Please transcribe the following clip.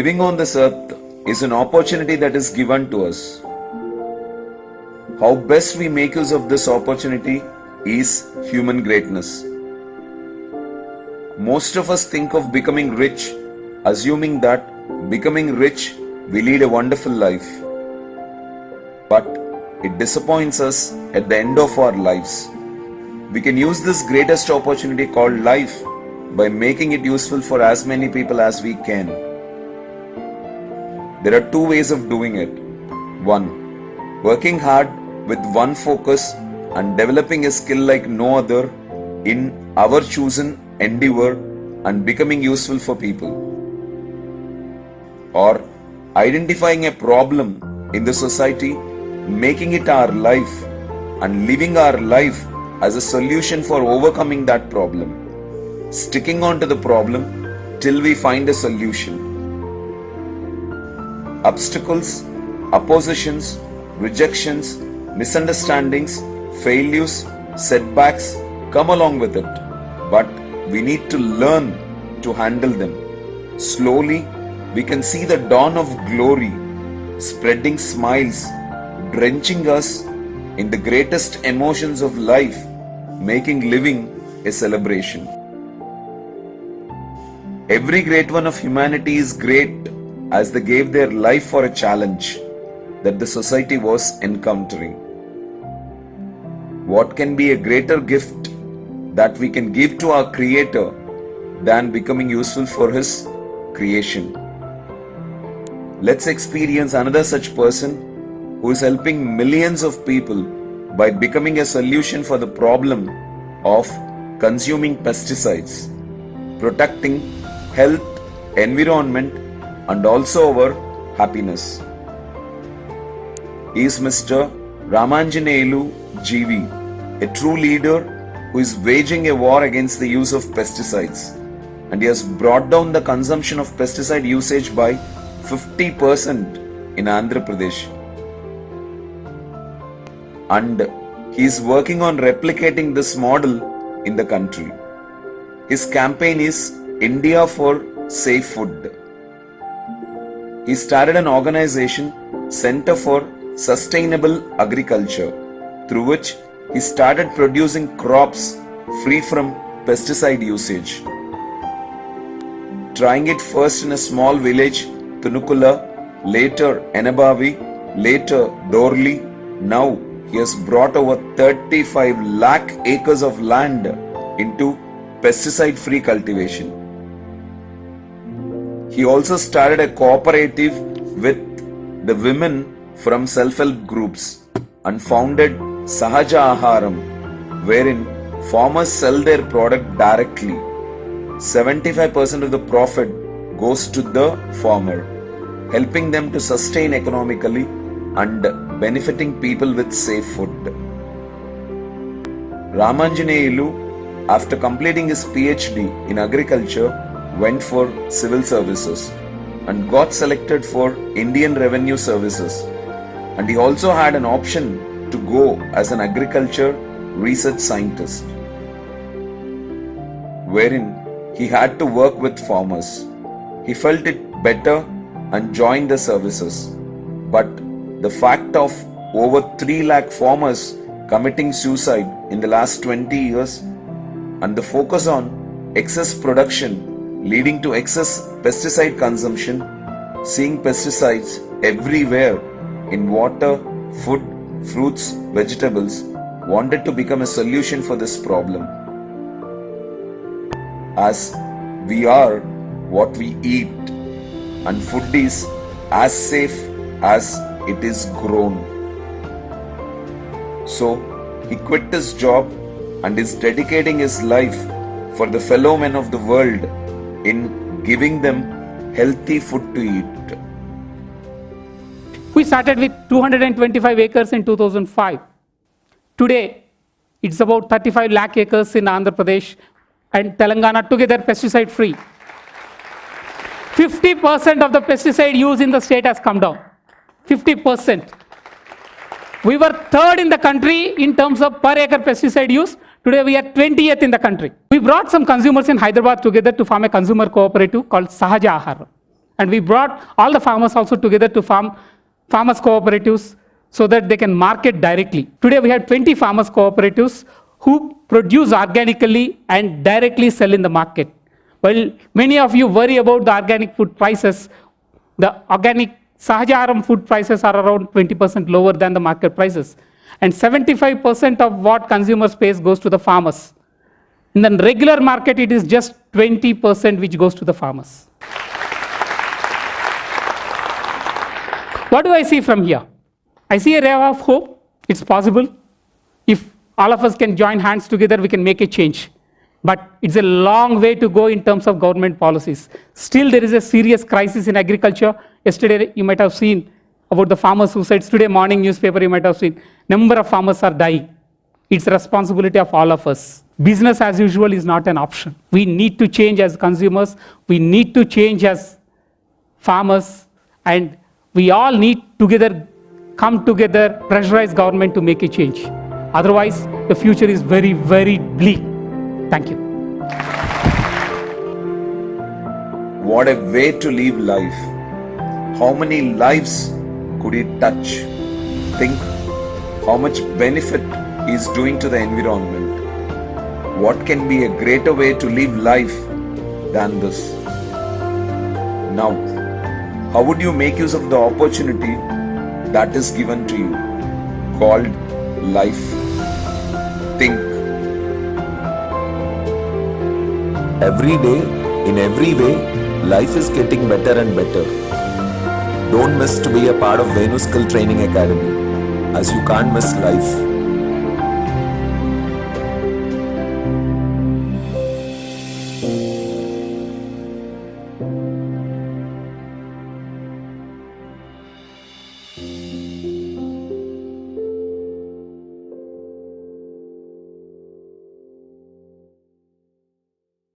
Living on this earth is an opportunity that is given to us. How best we make use of this opportunity is human greatness. Most of us think of becoming rich, assuming that becoming rich we lead a wonderful life. But it disappoints us at the end of our lives. We can use this greatest opportunity called life by making it useful for as many people as we can. There are two ways of doing it. One, working hard with one focus and developing a skill like no other in our chosen endeavor and becoming useful for people. Or identifying a problem in the society, making it our life and living our life as a solution for overcoming that problem, sticking on to the problem till we find a solution. Obstacles, oppositions, rejections, misunderstandings, failures, setbacks come along with it, but we need to learn to handle them. Slowly, we can see the dawn of glory, spreading smiles, drenching us in the greatest emotions of life, making living a celebration. Every great one of humanity is great as they gave their life for a challenge that the society was encountering. What can be a greater gift that we can give to our Creator than becoming useful for His creation? Let's experience another such person who is helping millions of people by becoming a solution for the problem of consuming pesticides, protecting health, environment, and also our happiness. He is Mr. Ramanjaneyulu GV, a true leader who is waging a war against the use of pesticides, and he has brought down the consumption of pesticide usage by 50% in Andhra Pradesh. And he is working on replicating this model in the country. His campaign is India for Safe Food. He started an organization, Center for Sustainable Agriculture, through which he started producing crops free from pesticide usage. Trying it first in a small village, Tunukula, later Enabavi, later Dorli, now he has brought over 35 lakh acres of land into pesticide-free cultivation. He also started a cooperative with the women from self-help groups and founded Sahaja Aharam, wherein farmers sell their product directly. 75% of the profit goes to the farmer, helping them to sustain economically and benefiting people with safe food. Ramanjaneyulu, after completing his PhD in agriculture, went for civil services and got selected for Indian Revenue Services, and he also had an option to go as an agriculture research scientist, wherein he had to work with farmers. He felt it better and joined the services, but the fact of over 3 lakh farmers committing suicide in the last 20 years and the focus on excess production leading to excess pesticide consumption, seeing pesticides everywhere in water, food, fruits, vegetables, wanted to become a solution for this problem. As we are what we eat, and food is as safe as it is grown. So he quit his job and is dedicating his life for the fellow men of the world in giving them healthy food to eat. We started with 225 acres in 2005. Today, it's about 35 lakh acres in Andhra Pradesh and Telangana together pesticide free. 50% of the pesticide use in the state has come down. 50%. We were third in the country in terms of per acre pesticide use. Today we are 20th in the country. We brought some consumers in Hyderabad together to form a consumer cooperative called Sahaja Aharam. And we brought all the farmers also together to farmers cooperatives so that they can market directly. Today we have 20 farmers cooperatives who produce organically and directly sell in the market. While many of you worry about the organic food prices, the organic Sahajaharam food prices are around 20% lower than the market prices. And 75% of what consumers pay goes to the farmers. In the regular market, it is just 20% which goes to the farmers. What do I see from here? I see a ray of hope. It's possible. If all of us can join hands together, we can make a change. But it's a long way to go in terms of government policies. Still, there is a serious crisis in agriculture. Yesterday, you might have seen about the farmer suicides. Today morning newspaper, you might have seen number of farmers are dying. It's a responsibility of all of us. Business as usual is not an option. We need to change as consumers. We need to change as farmers. And we all need together, come together, pressurize government to make a change. Otherwise, the future is very, very bleak. Thank you. What a way to live life. How many lives could it touch? Think how much benefit he is doing to the environment. What can be a greater way to live life than this? Now, how would you make use of the opportunity that is given to you, called life? Think. Every day, in every way, life is getting better and better. Don't miss to be a part of Venu Skill Training Academy, as you can't miss life.